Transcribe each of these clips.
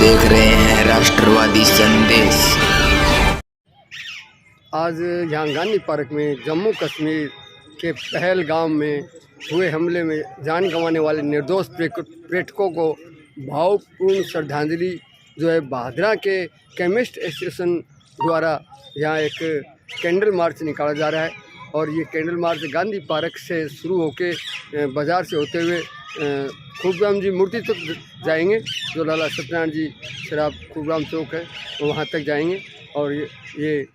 देख रहे हैं राष्ट्रवादी संदेश। आज यहाँ गांधी पार्क में जम्मू कश्मीर के पहलगाम में हुए हमले में जान गंवाने वाले निर्दोष पर्यटकों को भावपूर्ण श्रद्धांजलि जो है भादरा के केमिस्ट एसोसिएशन द्वारा यहाँ एक कैंडल मार्च निकाला जा रहा है। और ये कैंडल मार्च गांधी पार्क से शुरू होके बाज़ार से होते हुए खूबराम जी मूर्ति तक जाएंगे, जो लाला सत्यनारायण जी शराब खूबराम चौक है वहाँ तक जाएंगे। और ये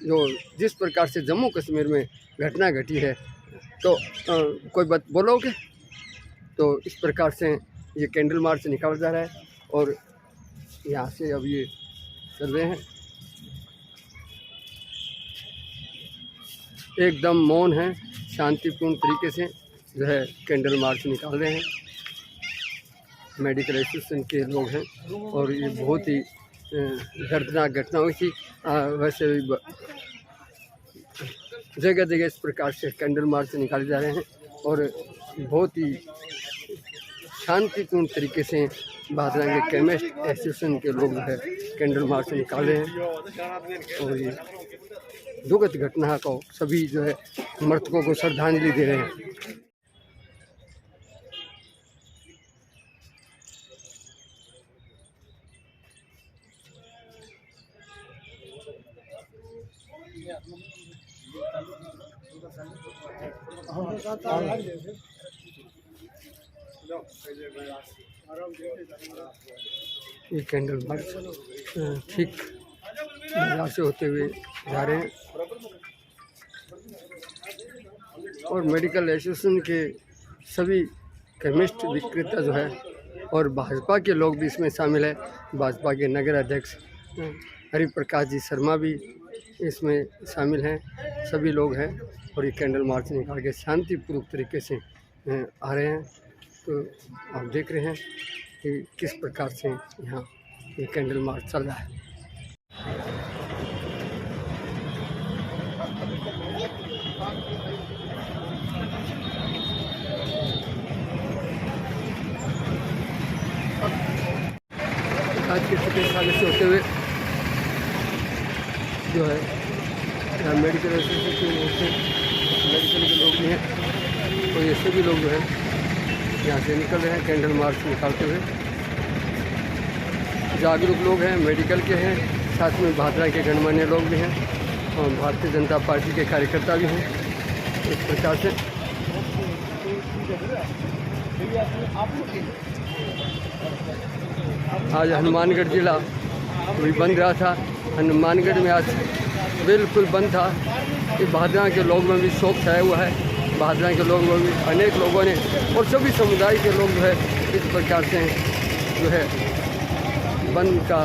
जो जिस प्रकार से जम्मू कश्मीर में घटना घटी है, तो कोई बात बोलोगे? तो इस प्रकार से ये कैंडल मार्च निकाला जा रहा है और यहाँ से अब ये चल रहे हैं, एकदम मौन है, शांतिपूर्ण तरीके से जो है कैंडल मार्च निकाल रहे हैं। मेडिकल एसोसिएशन के लोग हैं और ये बहुत ही दर्दनाक घटना हुई थी। वैसे भी जगह जगह इस प्रकार से कैंडल मार्च निकाले जा रहे हैं और बहुत ही शांतिपूर्ण तरीके से भादरा के केमिस्ट एसोसिएशन के लोग जो है कैंडल मार्च निकाल रहे हैं। और ये दुखद घटना को सभी जो है मृतकों को श्रद्धांजलि दे रहे हैं। ये कैंडल मार्च ठीक बाजार से होते हुए जा रहे हैं और मेडिकल एसोसिएशन के सभी केमिस्ट विक्रेता जो है और भाजपा के लोग भी इसमें शामिल है। भाजपा के नगर अध्यक्ष हरिप्रकाश जी शर्मा भी इसमें शामिल हैं, सभी लोग हैं और ये कैंडल मार्च निकाल के शांतिपूर्वक तरीके से आ रहे हैं। तो आप देख रहे हैं कि किस प्रकार से यहाँ ये कैंडल मार्च चल रहा है। आज के साले से होते हुए जो है यहाँ मेडिकल एसोसिएशन मेडिकल के लोग भी हैं और ये सभी लोग जो है यहाँ से निकल रहे हैं कैंडल मार्च निकालते हुए। जागरूक लोग हैं, मेडिकल के हैं, साथ में भादरा के गणमान्य लोग भी हैं और भारतीय जनता पार्टी के कार्यकर्ता भी हैं। इस प्रकार से आज हनुमानगढ़ जिला भी बंद रहा था। हनुमानगढ़ में आज बिल्कुल बंद था कि भादरा के लोगों में भी शोक छाया हुआ है। भादरा के लोगों में भी अनेक लोगों ने और सभी समुदाय के लोग जो है इस प्रकार से जो है बंद का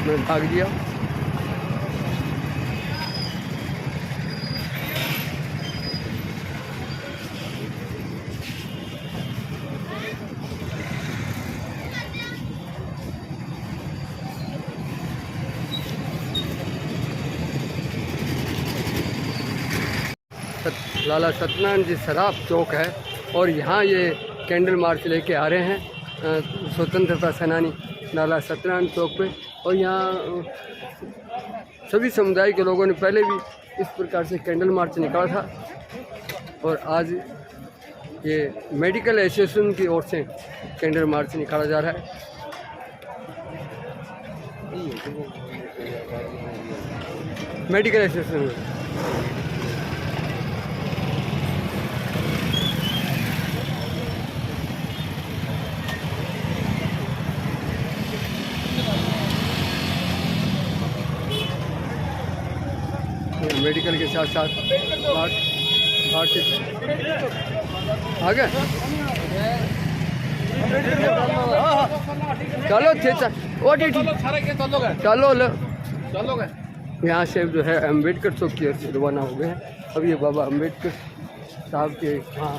में भाग लिया। लाला सत्यनारायण जी शराब चौक है और यहाँ ये कैंडल मार्च लेके आ रहे हैं स्वतंत्रता सेनानी लाला सत्यनारायण चौक पे। और यहाँ सभी समुदाय के लोगों ने पहले भी इस प्रकार से कैंडल मार्च निकाला था और आज ये मेडिकल एसोसिएशन की ओर से कैंडल मार्च निकाला जा रहा है। मेडिकल एसोसिएशन मेडिकल के साथ साथ भारतीय आगे चलो चलो यहाँ से जो है अम्बेडकर चौक की ओर से रवाना हो गए हैं। अब ये बाबा अम्बेडकर साहब के वहाँ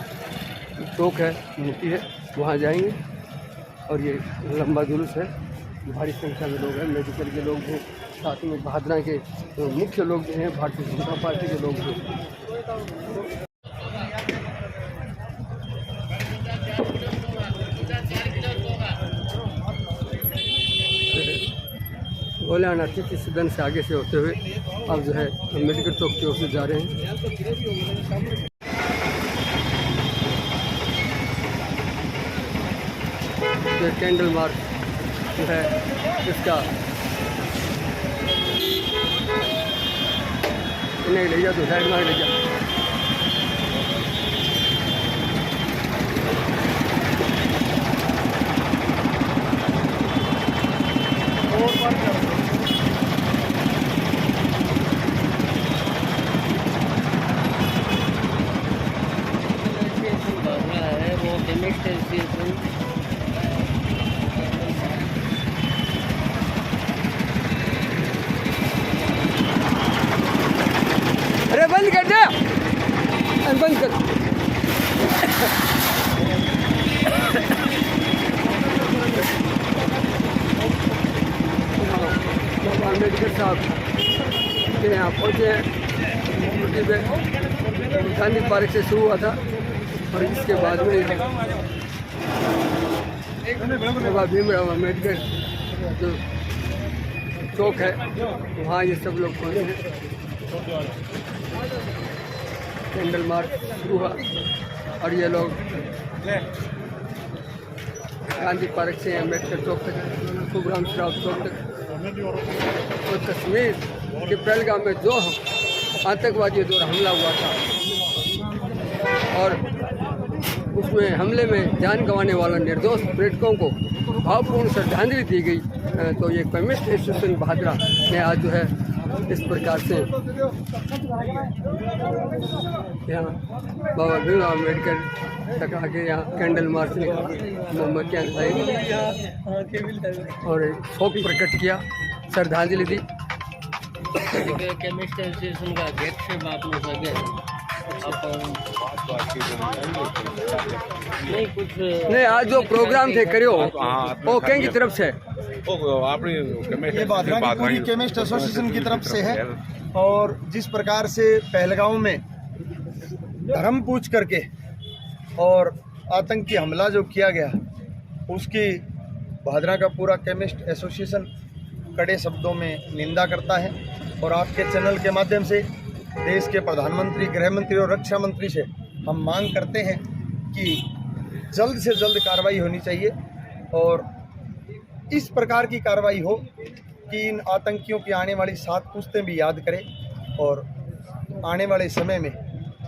चौक है, मूर्ति है, वहाँ जाएंगे और ये लंबा जुलूस है। भारी संख्या में लोग हैं, मेडिकल के लोग हैं, साथ में भादरा के मुख्य लोग भी हैं, भारतीय जनता पार्टी के लोग भी हैं। ओलाना तिथि सदन से आगे से होते हुए अब जो है हम मेडिकल चौक की ओर से जा रहे हैं। ये कैंडल मार्च जो है इसका इन्हें ले जा तो साइड में ले जा। है वो केमिस्ट एसोसिएशन अरे बंद कर दे, बंद कर। बाबा अम्बेडकर साहब के यहाँ पहुँचे हैं। गांधी पार्क से शुरू हुआ था और इसके बाद में बाबा भीमराव अम्बेडकर जो चौक है वहाँ ये सब लोग पहुँचे हैं। कैंडल मार्च शुरू हुआ और ये लोग गांधी पार्क से अम्बेडकर चौक तक, खुबराम श्राव चौक तक। तो कश्मीर के पहलगाम में जो आतंकवादियों द्वारा हमला हुआ था और उसमें हमले में जान गंवाने वाला निर्दोष पर्यटकों को भावपूर्ण श्रद्धांजलि दी गई। तो ये केमिस्ट एसोसिएशन भादरा ने आज जो है इस प्रकार से यहाँ बाबा भीमराव अम्बेडकर तक आके यहाँ कैंडल मार्च मोमबत्तियाँ जलाई और शोक प्रकट किया, श्रद्धांजलि दी। केमिस्ट एसोसिएशन का अध्यक्ष बात हो सके नहीं कुछ नहीं, आज जो प्रोग्राम थे करियो वो कहीं की तरफ से ये भादरा की पूरी केमिस्ट एसोसिएशन की तरफ से है। और जिस प्रकार से पहलगांव में धर्म पूछ करके और आतंकी हमला जो किया गया उसकी भादरा का पूरा केमिस्ट एसोसिएशन कड़े शब्दों में निंदा करता है। और आपके चैनल के माध्यम से देश के प्रधानमंत्री, गृह मंत्री और रक्षा मंत्री से हम मांग करते हैं कि जल्द से जल्द कार्रवाई होनी चाहिए और इस प्रकार की कार्रवाई हो कि इन आतंकियों की आने वाली 7 पुश्तें भी याद करें और आने वाले समय में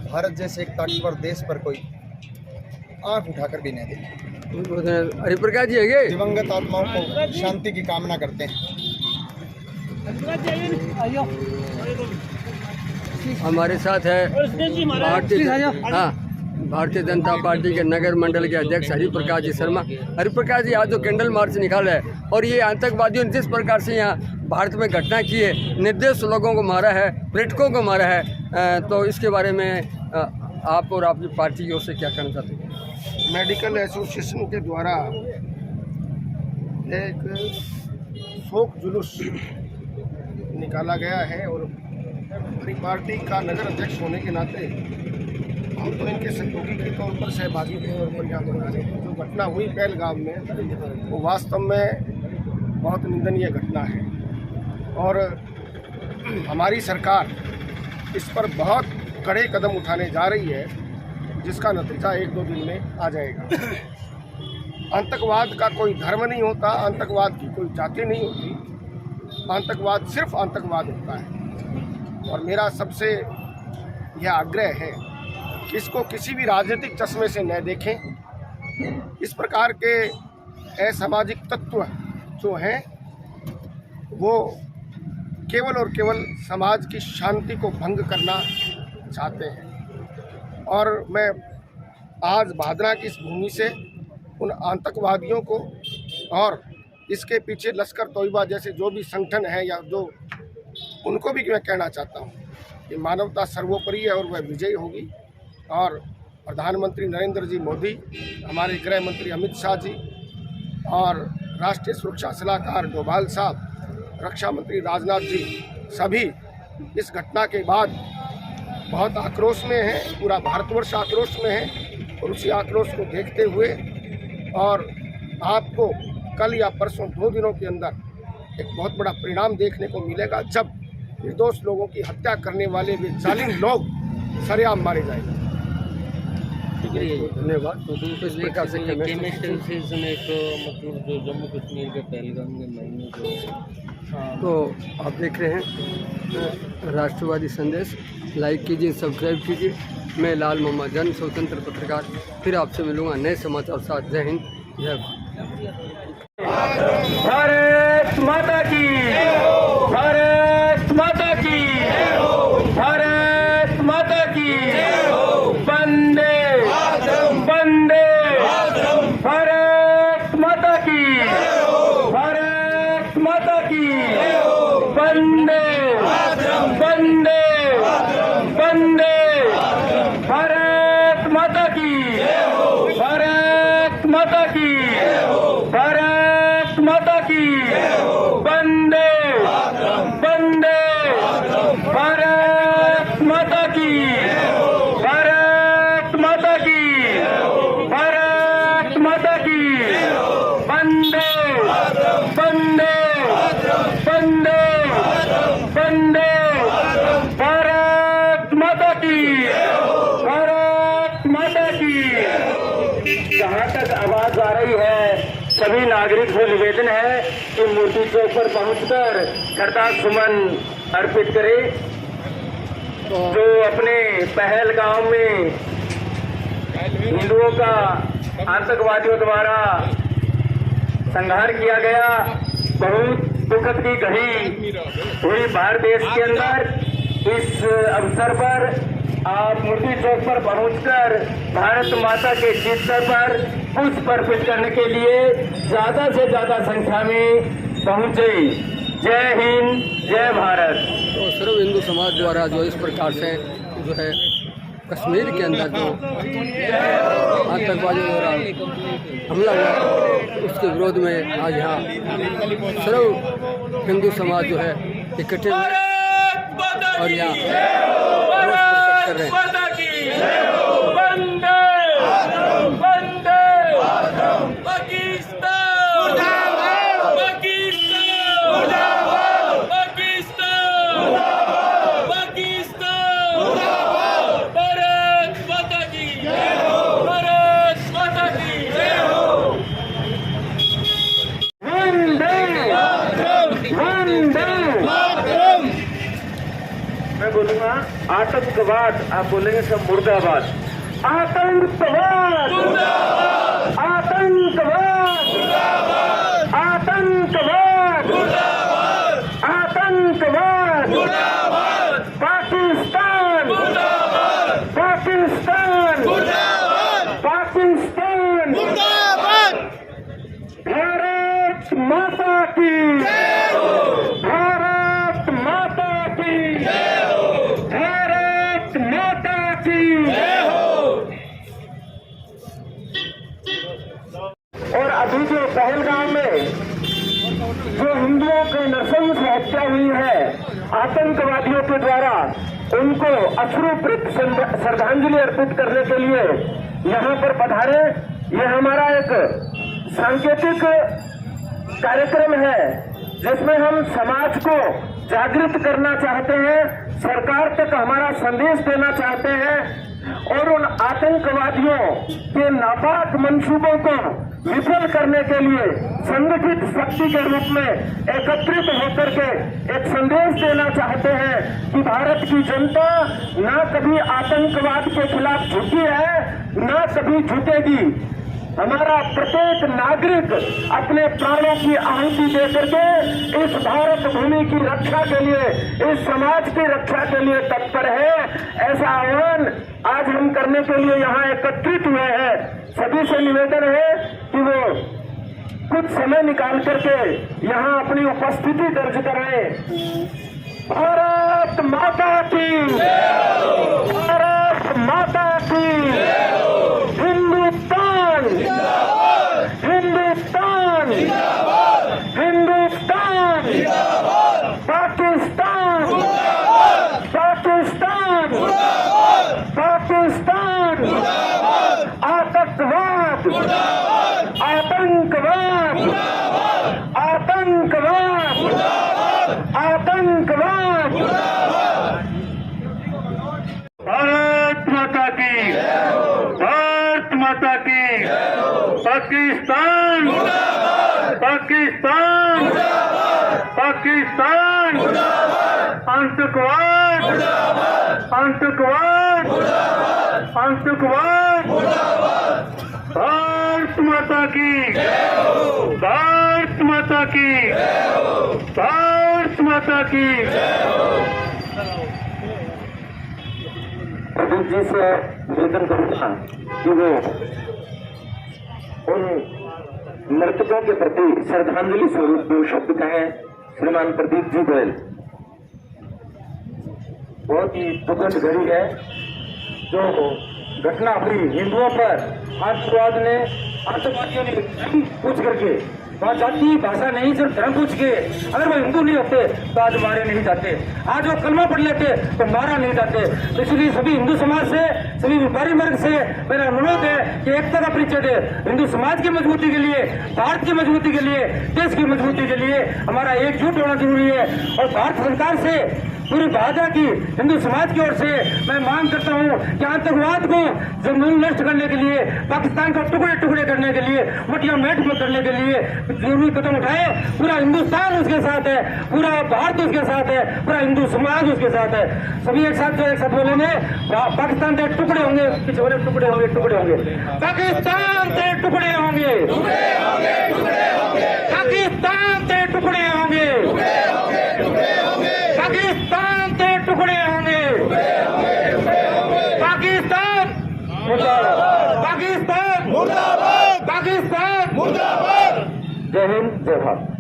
भारत जैसे एक ताकतवर देश पर कोई आंख उठाकर भी नहीं दे। हरिप्रकाश जी है दिवंगत आत्माओं को शांति की कामना करते हैं। हमारे साथ है भारतीय जनता पार्टी के नगर मंडल के अध्यक्ष हरिप्रकाश जी शर्मा। हरिप्रकाश जी, आज जो कैंडल मार्च निकाला है और ये आतंकवादियों ने जिस प्रकार से यहाँ भारत में घटना की है, निर्दोष लोगों को मारा है, पर्यटकों को मारा है, तो इसके बारे में आप और आपकी पार्टी की ओर से क्या कहना चाहते हैं? मेडिकल एसोसिएशन के द्वारा एक शोक जुलूस निकाला गया है और हमारी पार्टी का नगर अध्यक्ष होने के नाते हम तो इनके सहयोगी के तौर पर, सहभागी के तौर पर यहाँ बना रहे हैं। जो घटना हुई पहलगाम में वो वास्तव में बहुत निंदनीय घटना है और हमारी सरकार इस पर बहुत कड़े कदम उठाने जा रही है, जिसका नतीजा 1-2 दिन में आ जाएगा। आतंकवाद का कोई धर्म नहीं होता, आतंकवाद की कोई जाति नहीं होती, आतंकवाद सिर्फ आतंकवाद होता है। और मेरा सबसे यह आग्रह है कि इसको किसी भी राजनीतिक चश्मे से न देखें। इस प्रकार के असामाजिक तत्व जो हैं वो केवल और केवल समाज की शांति को भंग करना चाहते हैं। और मैं आज भादरा की इस भूमि से उन आतंकवादियों को और इसके पीछे लश्कर तोयबा जैसे जो भी संगठन है या जो, उनको भी मैं कहना चाहता हूँ कि मानवता सर्वोपरि है और वह विजयी होगी। और प्रधानमंत्री नरेंद्र जी मोदी, हमारे गृह मंत्री अमित शाह जी और राष्ट्रीय सुरक्षा सलाहकार डोभाल साहब, रक्षा मंत्री राजनाथ जी सभी इस घटना के बाद बहुत आक्रोश में हैं। पूरा भारतवर्ष आक्रोश में है और उसी आक्रोश को देखते हुए और आपको कल या परसों 2 दिनों के अंदर एक बहुत बड़ा परिणाम देखने को मिलेगा जब निर्दोष लोगों की हत्या करने वाले वे जालिम लोग सरेआम मारे जाएंगे। धन्यवाद। तो इस प्रकार से केमिस्ट एसोसिएशन एक मतलब जो जम्मू कश्मीर के पहलगाम के महीने जो तो आप देख रहे हैं राष्ट्रवादी संदेश। लाइक कीजिए, सब्सक्राइब कीजिए। मैं लाल मोहम्मद जन स्वतंत्र पत्रकार फिर आपसे मिलूंगा नए समाचार साथ। जय हिंद, जय भारत। भारत माता की, भारत माता की, भारत माता की, वंदे वंदे, भारत माता की, भारत माता की, वंदे वंदे वंदे, भारत माता की, भारत माता की, भारत माता की, वंदे वंदे, भारत माता की, भारत माता की, भारत माता की, वंदे वंदे वंदे वंदे, भारत माता की, भारत माता की। जहाँ तक आवाज आ रही है, सभी नागरिक से निवेदन है कि मूर्ति चौक पर पहुंचकर श्रद्धा सुमन अर्पित करें। जो अपने पहलगाम में हिंदुओं का आतंकवादियों द्वारा संहार किया गया, बहुत दुखद की घड़ी हुई भारत देश के अंदर। इस अवसर पर आप मूर्ति चौक पर पहुंचकर भारत माता के चित्र पर पुष्प अर्पित करने के लिए ज्यादा से ज्यादा संख्या में पहुंचे। जय हिंद, जय भारत। तो सर्व हिंदू समाज द्वारा जो इस प्रकार से जो है कश्मीर के अंदर जो आतंकवादियों द्वारा हमला हुआ, उसके विरोध में आज यहाँ सर्व हिंदू समाज जो है इकट्ठे हुए और यहाँ कर रहे हैं। मैं बोलूंगा आतंकवाद, आप बोलेंगे सब मुर्दाबाद। आतंकवाद, आतंकवाद, आतंकवाद, आतंकवाद, पाकिस्तान, पाकिस्तान, पाकिस्तान, भारत माता की, भारत माता की, भारत माता की। और अभी जो पहलगाम में जो हिंदुओं की नृशंस हत्या हुई है आतंकवादियों के द्वारा, उनको अश्रुपूरित श्रद्धांजलि अर्पित करने के लिए यहाँ पर पधारे। यह हमारा एक सांकेतिक कार्यक्रम है जिसमें हम समाज को जागृत करना चाहते हैं, सरकार तक हमारा संदेश देना चाहते हैं और उन आतंकवादियों के नापाक मंसूबों को विफल करने के लिए संगठित शक्ति के रूप में एकत्रित होकर के एक संदेश देना चाहते हैं कि भारत की जनता ना कभी आतंकवाद के खिलाफ झुकी है, ना कभी झुकेगी। हमारा प्रत्येक नागरिक अपने प्राणों की आहुति दे करके इस भारत भूमि की रक्षा के लिए, इस समाज की रक्षा के लिए तत्पर है। ऐसा आह्वान आज हम करने के लिए यहाँ एकत्रित हुए हैं। सभी से निवेदन है कि वो कुछ समय निकाल करके यहाँ अपनी उपस्थिति दर्ज कराएं। भारत माता की, भारत माता की, हिंदुस्तान, हिंदुस्तान, हिंदुस्तान, पाकिस्तान, पाकिस्तान, पाकिस्तान, आतंकवाद, आतंकवाद, आतंकवाद, पाकिस्तान पाकिस्तान पाकिस्तान आतंकवाद आतंकवाद आतंकवाद भारत माता की भारत माता की भारत माता की। प्रदीप जी से निवेदन करूंगा कि वो उन मृतकों के प्रति श्रद्धांजलि स्वरूप दो शब्द कहें। श्रीमान प्रदीप जी गोयल। बहुत ही दुखद घड़ी है जो घटना हुई हिंदुओं पर आतंकवाद ने आतंकवादियों ने पूछ करके वहाँ जाति भाषा नहीं सिर्फ धर्म पूछ के अगर वो हिंदू नहीं होते तो आज मारे नहीं जाते, आज वो कलमा पढ़ लेते तो मारा नहीं जाते। तो इसलिए सभी हिंदू समाज से सभी व्यापारी वर्ग से मेरा अनुरोध है कि एकता का परिचय दे। हिंदू समाज की मजबूती के लिए, भारत की मजबूती के लिए, देश की मजबूती के लिए हमारा एकजुट होना जरूरी है। और भारत सरकार से पूरी भाजपा की हिंदू समाज की ओर से मैं मांग करता हूं कि आतंकवाद को जमीन नष्ट करने के लिए, पाकिस्तान को टुकड़े टुकड़े करने के लिए, मटिया मेट में करने के लिए जरूरी कदम उठाए। पूरा हिंदुस्तान उसके साथ है, पूरा भारत उसके साथ है, पूरा हिंदू समाज उसके साथ है। सभी एक साथ बोलेंगे पाकिस्तान के टुकड़े होंगे, टुकड़े होंगे, टुकड़े होंगे, पाकिस्तान के टुकड़े होंगे, पाकिस्तान के टुकड़े होंगे, पाकिस्तान के टुकड़े होंगे, पाकिस्तान मुर्दाबाद, पाकिस्तान मुर्दाबाद, पाकिस्तान मुर्दाबाद। जय हिंद, जय भारत।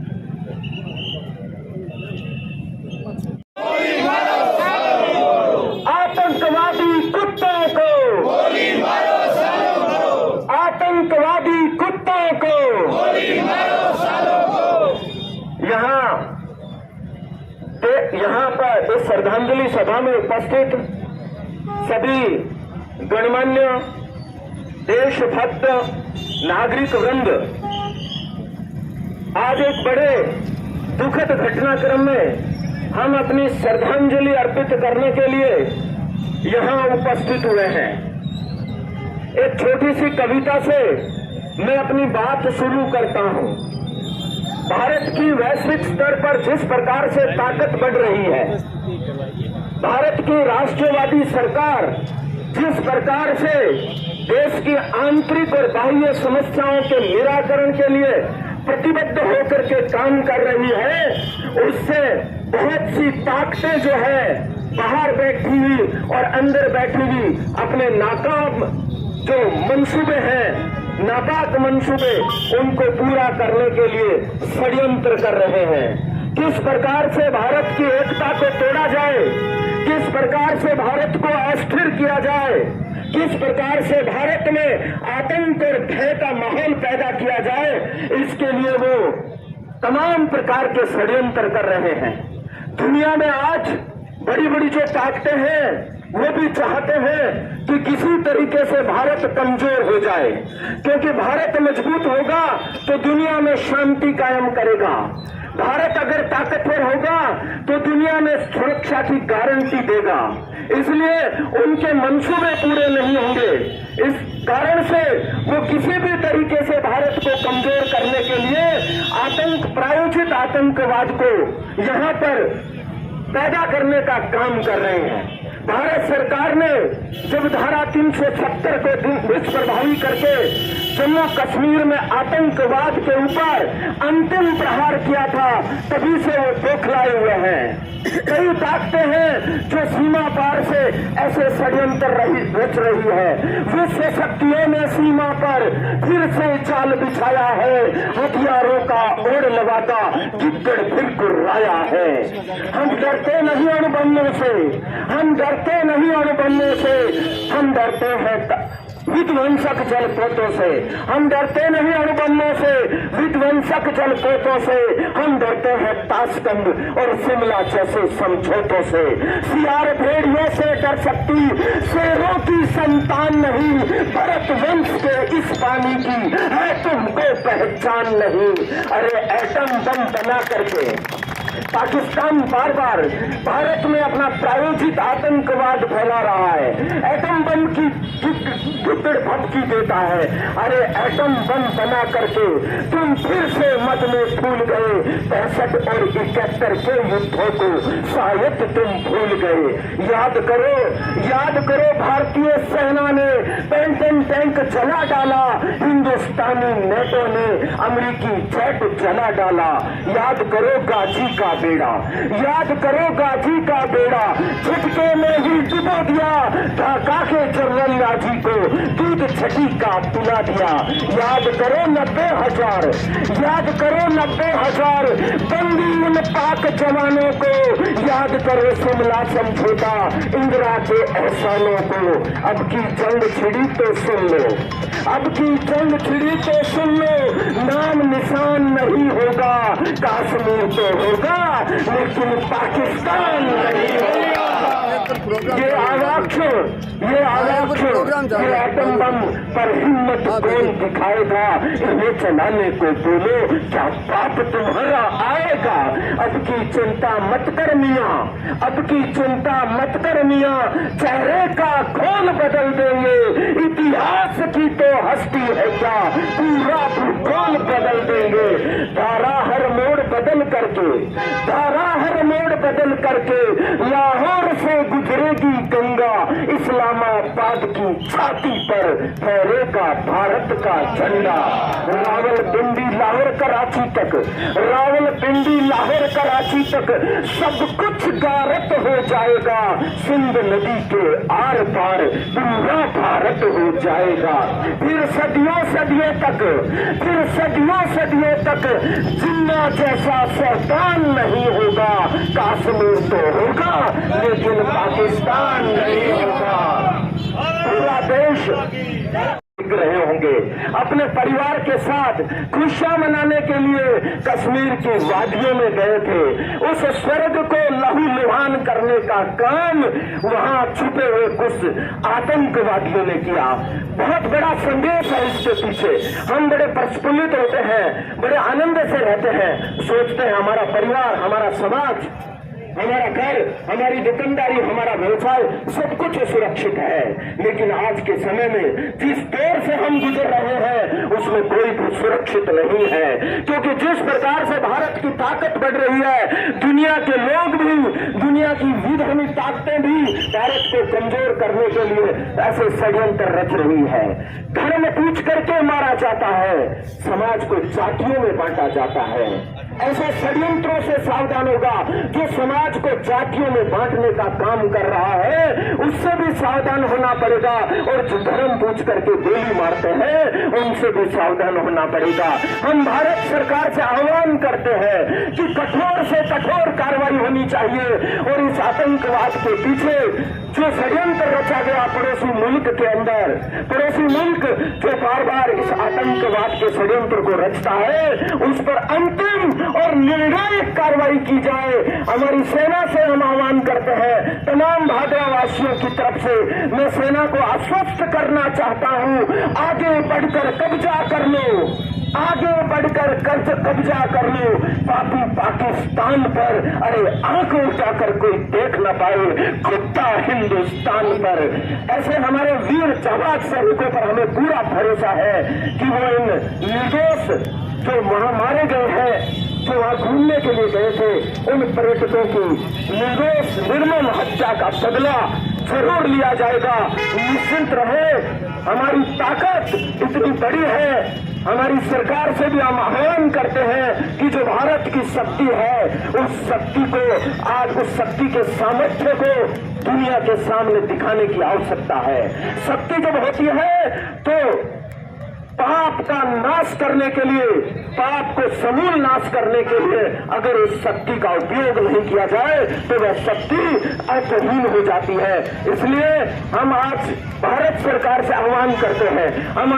आतंकवादी कुत्तों को गोली मारो, सालों को आतंकवादी कुत्तों को गोली मारो, सालों को। यहाँ पर इस श्रद्धांजलि सभा में उपस्थित सभी गणमान्य देशभक्त नागरिक वृंद आज एक बड़े दुखद घटनाक्रम में हम अपनी श्रद्धांजलि अर्पित करने के लिए यहाँ उपस्थित हुए हैं। एक छोटी सी कविता से मैं अपनी बात शुरू करता हूँ। भारत की वैश्विक स्तर पर जिस प्रकार से ताकत बढ़ रही है, भारत की राष्ट्रवादी सरकार जिस प्रकार से देश की आंतरिक और बाह्य समस्याओं के निराकरण के लिए प्रतिबद्ध होकर के काम कर रही है, उससे बहुत सी ताकतें जो है बाहर बैठी हुई और अंदर बैठी हुई अपने नाकाम जो मंसूबे हैं, नापाक मंसूबे, उनको पूरा करने के लिए षड्यंत्र कर रहे हैं। किस प्रकार से भारत की एकता को तोड़ा जाए, किस प्रकार से भारत को अस्थिर किया जाए, किस प्रकार से भारत में आतंक और भय का माहौल पैदा किया जाए, इसके लिए वो तमाम प्रकार के षड्यंत्र कर रहे हैं। दुनिया में आज बड़ी बड़ी जो ताकतें हैं वो भी चाहते हैं कि किसी तरीके से भारत कमजोर हो जाए, क्योंकि भारत मजबूत होगा तो दुनिया में शांति कायम करेगा। भारत अगर ताकतवर होगा तो दुनिया में सुरक्षा की गारंटी देगा। इसलिए उनके मंसूबे पूरे नहीं होंगे। इस कारण से वो किसी भी तरीके से भारत को कमजोर करने के लिए प्रायोजित आतंकवाद को यहाँ पर पैदा करने का काम कर रहे हैं। भारत सरकार ने जब धारा 370 को निष्प्रभावी करके जम्मू कश्मीर में आतंकवाद के ऊपर अंतिम प्रहार किया था, तभी से वो बौखलाए हुए हैं। कई ताकतें हैं जो सीमा पार से ऐसे षड्यंत्र रच रही है। विश्व शक्तियों ने सीमा पर फिर से जाल बिछाया है, हथियारों का ओढ़ लगाता गिद्दड़ फिर कुर्राया है। हम डरते नहीं अणुबमों से, हम डरते नहीं अणुबमों से, हम डरते हैं विध्वंसक जलपोतों से। हम डरते नहीं अणुबमों से, विध्वंसक जलपोतों से। हम डरते हैं ताशकंद और शिमला जैसे समझौतों से। सियार भेड़ियों से डर सकती शेरों की संतान नहीं, भरत वंश के इस पानी की है तुमको पहचान नहीं। अरे एटम बम बना करके पाकिस्तान बार बार भारत में अपना प्रायोजित आतंकवाद फैला रहा है, एटम बम की गिद्दड़ भपकी देता है। अरे एटम बम बना करके तुम फिर से मद में भूल गए 65 और 71 के युद्धों को, शायद तुम भूल गए। याद करो भारतीय सेना ने पेंटन टैंक जला डाला, हिंदुस्तानी नेटो ने अमेरिकी जेट जला डाला। याद करो गाजी का बेड़ा, याद करो गाजी का बेड़ा, झटके में ही डुबो दिया ढाका के जनरल गाजी को, दूध छठी का पिला दिया। याद करो 90,000, याद करो 90,000 बंदी उन पाक जवानों को, याद करो शिमला समझौता इंदिरा के एहसानों को। अब की जंग छिड़ी तो सुन लो, अब की जंग छिड़ी तो सुन लो, नाम निशान नहीं होगा, कश्मीर तो होगा लेकिन पाकिस्तान नहीं होगा। ये आवाक्ष ये एटम बम पर हिम्मत कौन दिखाएगा, इन्हें चलाने को बोलो, क्या पाप तुम्हारा आएगा। अब की चिंता मत कर मियां, अब की चिंता मत कर मियां, चेहरे का खोल बदल देंगे, इतिहास की तो हस्ती है क्या, पूरा भूगोल बदल देंगे। धारा हर मोड़ बदल करके, धारा हर मोड़ बदल करके लाहौर से गुजरेगी गंगा, इस्लामाबाद की छाती पर फहरेगा भारत का झंडा। रावलपिंडी लाहौर कराची तक, रावलपिंडी लाहौर कराची तक सब कुछ गारत हो जाएगा, सिंध नदी के आर पार पूरा भारत हो जाएगा। फिर सदियों सदियों तक, फिर सदियों सदियों तक जिन्ना जैसा शैतान नहीं होगा, कश्मीर तो होगा लेकिन पाकिस्तान नहीं होगा। पूरा देश रहे होंगे अपने परिवार के साथ खुशियां मनाने के लिए कश्मीर की वादियों में गए थे। उस स्वर्ग को लहूलुहान करने का काम वहां छुपे हुए कुछ आतंकवादियों ने किया। बहुत बड़ा संदेश है इसके पीछे। हम बड़े प्रफुल्लित होते हैं, बड़े आनंद से रहते हैं, सोचते हैं हमारा परिवार, हमारा समाज, हमारा घर, हमारी दुकानदारी, हमारा व्यवसाय सब कुछ सुरक्षित है। लेकिन आज के समय में जिस दौर से हम गुजर रहे हैं उसमें कोई भी सुरक्षित नहीं है, क्योंकि जिस प्रकार से भारत की ताकत बढ़ रही है, दुनिया के लोग भी, दुनिया की विधर्मी ताकतें भी भारत को कमजोर करने के लिए ऐसे षड्यंत्र रच रही है। धर्म पूछ करके मारा जाता है, समाज को जातियों में बांटा जाता है। ऐसे षड्यंत्रों से सावधान होगा। जो समाज को जातियों में बांटने का काम कर रहा है उससे भी सावधान होना पड़ेगा, और जो धर्म पूछ करके गोली मारते हैं उनसे भी सावधान होना पड़ेगा। हम भारत सरकार से आह्वान करते हैं कि कठोर से कठोर कार्रवाई होनी चाहिए, और इस आतंकवाद के पीछे जो षड्यंत्र रचा गया पड़ोसी मुल्क के अंदर, पड़ोसी मुल्क जो बार बार इस आतंकवाद के षड्यंत्र को रचता है, उस पर अंतिम और निर्णायक कार्रवाई की जाए। हमारी सेना से हम आह्वान करते हैं, तमाम भादरावासियों की तरफ से मैं सेना को आश्वस्त करना चाहता हूं, आगे बढ़कर कब्जा कर लो, आगे बढ़कर कब्जा कर लो पापी पाकिस्तान पर। अरे आंख उठाकर कोई देख न पाए खुदा हिंदुस्तान पर। ऐसे हमारे वीर जाबाज सैनिकों पर हमें पूरा भरोसा है कि वो इन निर्दोष जो वहां मारे गए हैं, जो वहां घूमने के लिए गए थे, उन पर्यटकों की निर्दोष निर्मम हत्या का बदला जरूर लिया जाएगा। निश्चिंत रहे, हमारी ताकत इतनी बड़ी है। हमारी सरकार से भी हम आह्वान करते हैं कि जो भारत की शक्ति है, उस शक्ति को आज, उस शक्ति के सामर्थ्य को दुनिया के सामने दिखाने की आवश्यकता है। शक्ति जब होती है तो पाप का नाश करने के लिए, पाप को समूल नाश करने के लिए अगर उस शक्ति का उपयोग नहीं किया जाए तो वह शक्ति अर्थहीन हो जाती है। इसलिए हम आज भारत सरकार से आह्वान करते हैं, हम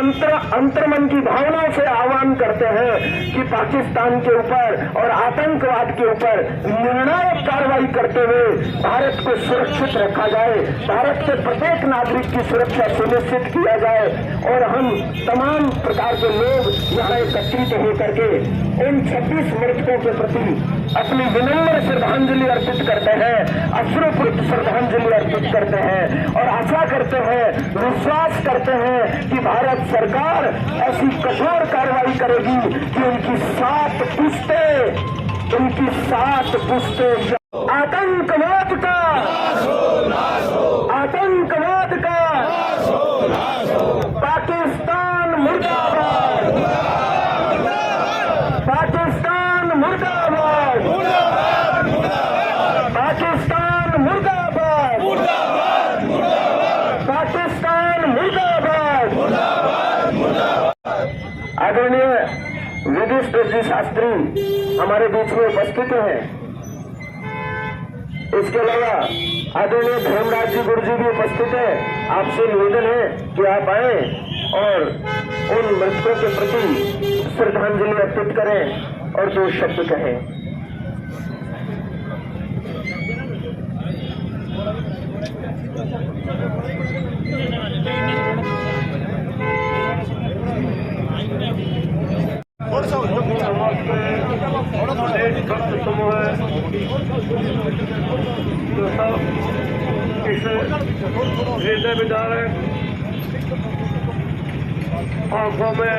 अंतर्मन की भावनाओं से आह्वान करते हैं कि पाकिस्तान के ऊपर और आतंकवाद के ऊपर निर्णायक कार्रवाई करते हुए भारत को सुरक्षित रखा जाए, भारत के प्रत्येक नागरिक की सुरक्षा सुनिश्चित किया जाए, और हम तमाम बहुत प्रकार के लोग यहाँ एकत्रित होकर के उन 26 मृतकों के प्रति अपनी विनम्र श्रद्धांजलि अर्पित करते हैं, अश्रुपूरित श्रद्धांजलि अर्पित करते हैं और आशा करते हैं, विश्वास करते हैं कि भारत सरकार ऐसी कठोर कार्रवाई करेगी कि उनकी 7 पुश्तें आतंकवाद का पाकिस्तान मुर्दाबाद, पाकिस्तान मुर्दाबाद, पाकिस्तान मुर्दाबाद, पाकिस्तान मुर्दाबाद। आदरणीय विधिष्ठ जी शास्त्री हमारे बीच में उपस्थित हैं। इसके अलावा आदरणीय धर्मराज जी गुरु जी भी उपस्थित है। आपसे निवेदन है कि आप आए और उन मृतकों के प्रति श्रद्धांजलि अर्पित करें और 2 शब्द कहें। इस हृदय विदारक आंखों में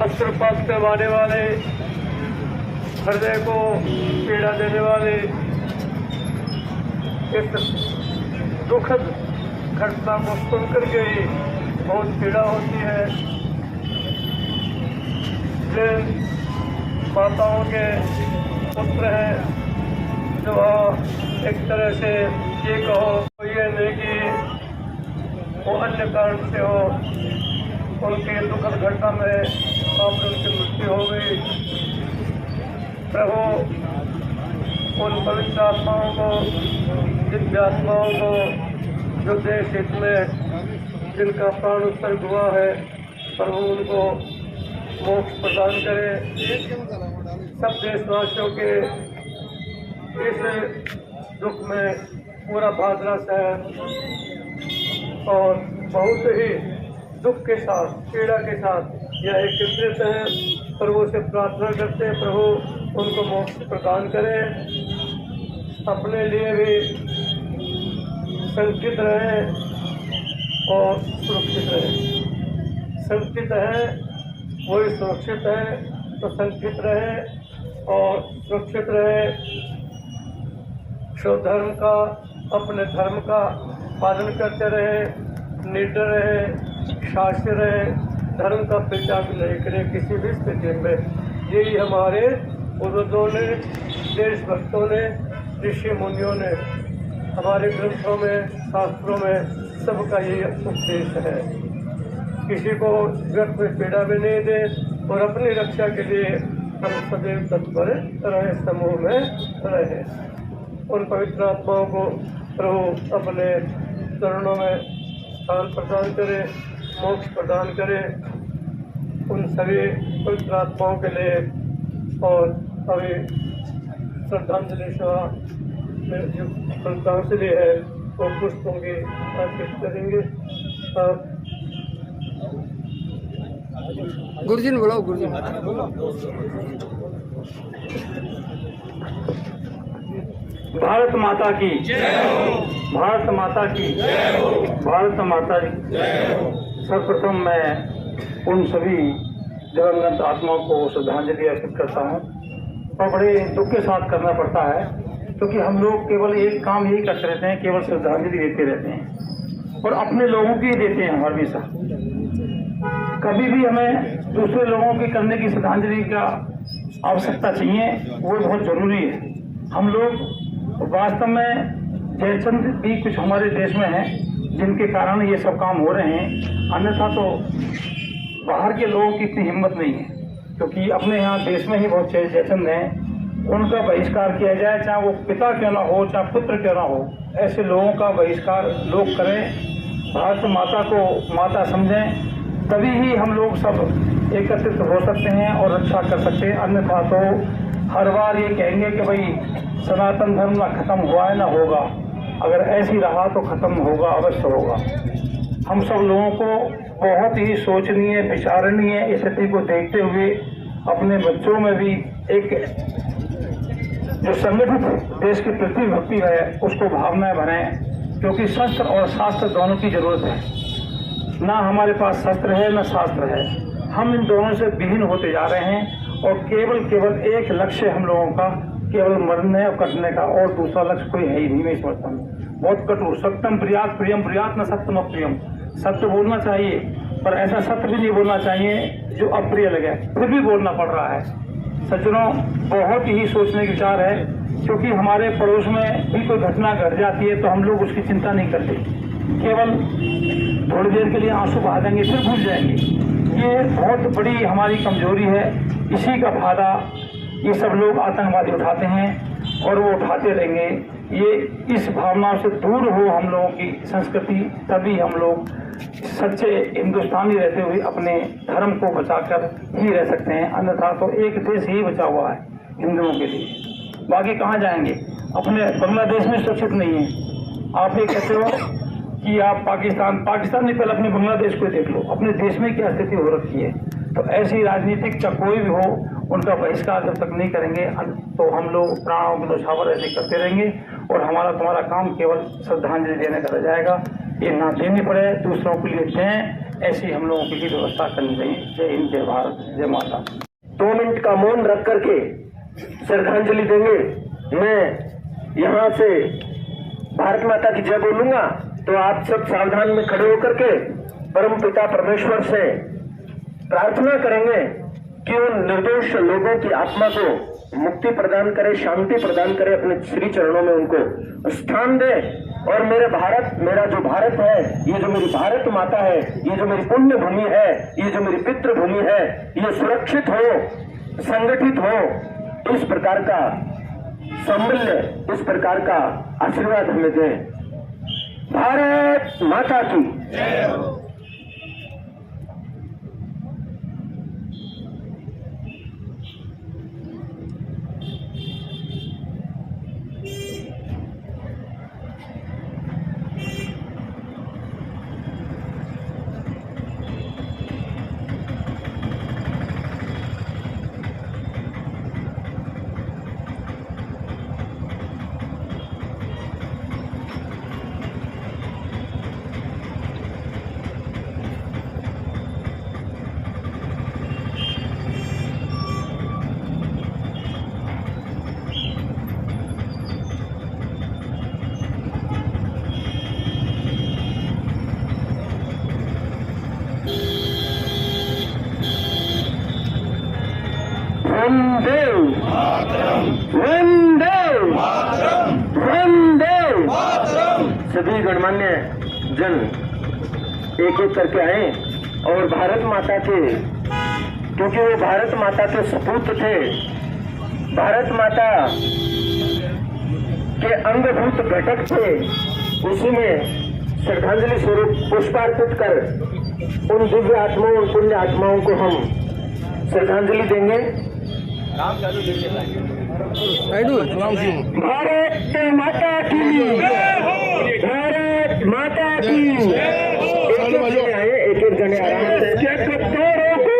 अश्रुपात करवाने वाले, हृदय को पीड़ा देने वाले इस दुखद घटना को सुनकर के ही बहुत पीड़ा होती है। जिन माताओं के पुत्र हैं जो एक तरह से ये कहो ये नहीं कि वो अन्य कारण से हो, उनकी दुखद घटना में आपने उनकी मृत्यु हो गई। प्रभु उन पवित्र आत्माओं को, दिव्य आत्माओं को जो देश हित में जिनका प्राण उत्सर्ग हुआ है, प्रभु उनको मोक्ष प्रदान करे। सब देशवासियों के इस दुख में पूरा भादरा शहर और बहुत ही दुख के साथ, पीड़ा के साथ यह एकत्रित हैं। प्रभु से प्रार्थना करते हैं, प्रभु उनको मोक्ष प्रदान करें, अपने लिए भी संकित रहें और सुरक्षित रहें। संकित है वही सुरक्षित है, तो संकित रहे और सुरक्षित रहे। शुद्ध धर्म का, अपने धर्म का पालन करते रहे, निडर रहे, शास्त्र रहे, धर्म का परित्याग नहीं करें किसी भी स्थिति में। यही हमारे पूर्वजों ने, देशभक्तों ने, ऋषि मुनियों ने हमारे ग्रंथों में, शास्त्रों में सबका यही उपदेश है। किसी को व्यर्थ में पीड़ा भी नहीं दे और अपनी रक्षा के लिए हम सदैव तत्पर रहे, समूह में रहे। उन पवित्र आत्माओं को प्रभु अपने चरणों में स्थान प्रदान करे, मोक्ष प्रदान करे। उन सभी पवित्र आत्माओं के लिए और अभी श्रद्धांजलि सभा में जो श्रद्धांजलि है वो पुष्पों की अर्पित करेंगे। गुरुजी ने बुलाओ, गुरुजी। भारत माता की, भारत माता की, भारत माता की। सर्वप्रथम मैं उन सभी दिवंगत आत्माओं को श्रद्धांजलि अर्पित करता हूँ और बड़े दुख के साथ करना पड़ता है, क्योंकि हम लोग केवल एक काम यही करते रहते हैं, केवल श्रद्धांजलि देते रहते हैं और अपने लोगों की देते हैं हमेशा। कभी भी हमें दूसरे लोगों की करने की श्रद्धांजलि का आवश्यकता चाहिए, वो बहुत जरूरी है। हम लोग वास्तव में जयचंद भी कुछ हमारे देश में हैं जिनके कारण ये सब काम हो रहे हैं, अन्यथा तो बाहर के लोगों की इतनी हिम्मत नहीं है, क्योंकि अपने यहाँ देश में ही बहुत जयचंद हैं। उनका बहिष्कार किया जाए, चाहे वो पिता क्यों ना हो, चाहे पुत्र क्यों ना हो, ऐसे लोगों का बहिष्कार लोग करें। भारत माता को माता समझें, तभी ही हम लोग सब एकत्रित हो सकते हैं और रक्षा कर सकते हैं। अन्यथा तो हर बार ये कहेंगे कि भाई सनातन धर्म ना खत्म हुआ है ना होगा। अगर ऐसी रहा तो खत्म होगा, अवश्य होगा। हम सब लोगों को बहुत ही सोचनीय विचारणीय स्थिति को देखते हुए अपने बच्चों में भी एक जो संगठित देश की प्रति भक्ति है उसको भावनाएं भरें, क्योंकि शस्त्र और शास्त्र दोनों की जरूरत है। ना हमारे पास शस्त्र है ना शास्त्र है, हम इन दोनों से विहीन होते जा रहे हैं और केवल एक लक्ष्य हम लोगों का केवल मरने और कटने का, और दूसरा लक्ष्य कोई है ही नहीं। मैं समझता हूँ बहुत कटु सत्यम प्रियात प्रियम प्रियात न सत्यम अप्रियम। सत्य बोलना चाहिए पर ऐसा सत्य भी नहीं बोलना चाहिए जो अप्रिय लगे, फिर भी बोलना पड़ रहा है। सज्जनों, बहुत ही सोचने की विचार है, क्योंकि हमारे पड़ोस में भी कोई घटना घट जाती है तो हम लोग उसकी चिंता नहीं करते, केवल थोड़ी देर के लिए आंसू बहा देंगे फिर भूल जाएंगे। ये बहुत बड़ी हमारी कमजोरी है। इसी का फायदा ये सब लोग आतंकवादी उठाते हैं और वो उठाते रहेंगे। ये इस भावनाओं से दूर हो हम लोगों की संस्कृति, तभी हम लोग सच्चे हिंदुस्तानी रहते हुए अपने धर्म को बचाकर ही रह सकते हैं। अन्यथा तो एक देश ही बचा हुआ है हिंदुओं के लिए, बाकी कहाँ जाएंगे? अपने बांग्लादेश में सुरक्षित नहीं है। आप ये कहते हो कि आप पाकिस्तान नहीं, पहले अपने बांग्लादेश को देख लो, अपने देश में क्या स्थिति हो रखी है। तो ऐसी राजनीतिक चाहे कोई भी हो, उनका बहिष्कार जब तक नहीं करेंगे तो हम लोग प्राणों के न्यौछावर ऐसे करते रहेंगे और हमारा तुम्हारा काम केवल श्रद्धांजलि देने का रह जाएगा। ये ना देनी पड़े, दूसरों के लिए दें, ऐसी हम लोगों की व्यवस्था करनी चाहिए। जय हिंद, जय भारत, जय माता। 2 मिनट का मौन रख करके श्रद्धांजलि देंगे। मैं यहाँ से भारत माता की जय बोलूंगा तो आप सब सावधान में खड़े होकर के परम पिता परमेश्वर से प्रार्थना करेंगे कि उन निर्दोष लोगों की आत्मा को मुक्ति प्रदान करे, शांति प्रदान करे, अपने श्री चरणों में उनको स्थान दे। और मेरा जो भारत है, ये जो मेरी भारत माता है, ये जो मेरी पुण्य भूमि है, ये जो मेरी पितृभूमि है, ये सुरक्षित हो, संगठित हो, इस प्रकार का सामल्य, इस प्रकार का आशीर्वाद हमें दे। भारत माता की जय हो। वंदे वंदे वंदे। सभी गणमान्य जन एक एक करके आए और भारत माता के, क्योंकि वो भारत माता के सपूत थे, भारत माता के अंगभूत घटक थे, उसी में श्रद्धांजलि स्वरूप पुष्पार्पित कर उन दिव्य आत्माओं, उन पुण्य आत्माओं को हम श्रद्धांजलि देंगे। भारत माता की, भारत माता की। एक एक जने आराम से के गद्दारों को,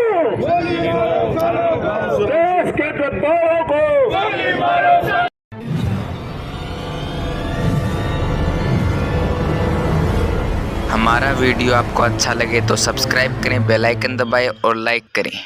देश के गद्दारों को। हमारा वीडियो आपको अच्छा लगे तो सब्सक्राइब करें, बेल आइकन दबाएं और लाइक करें।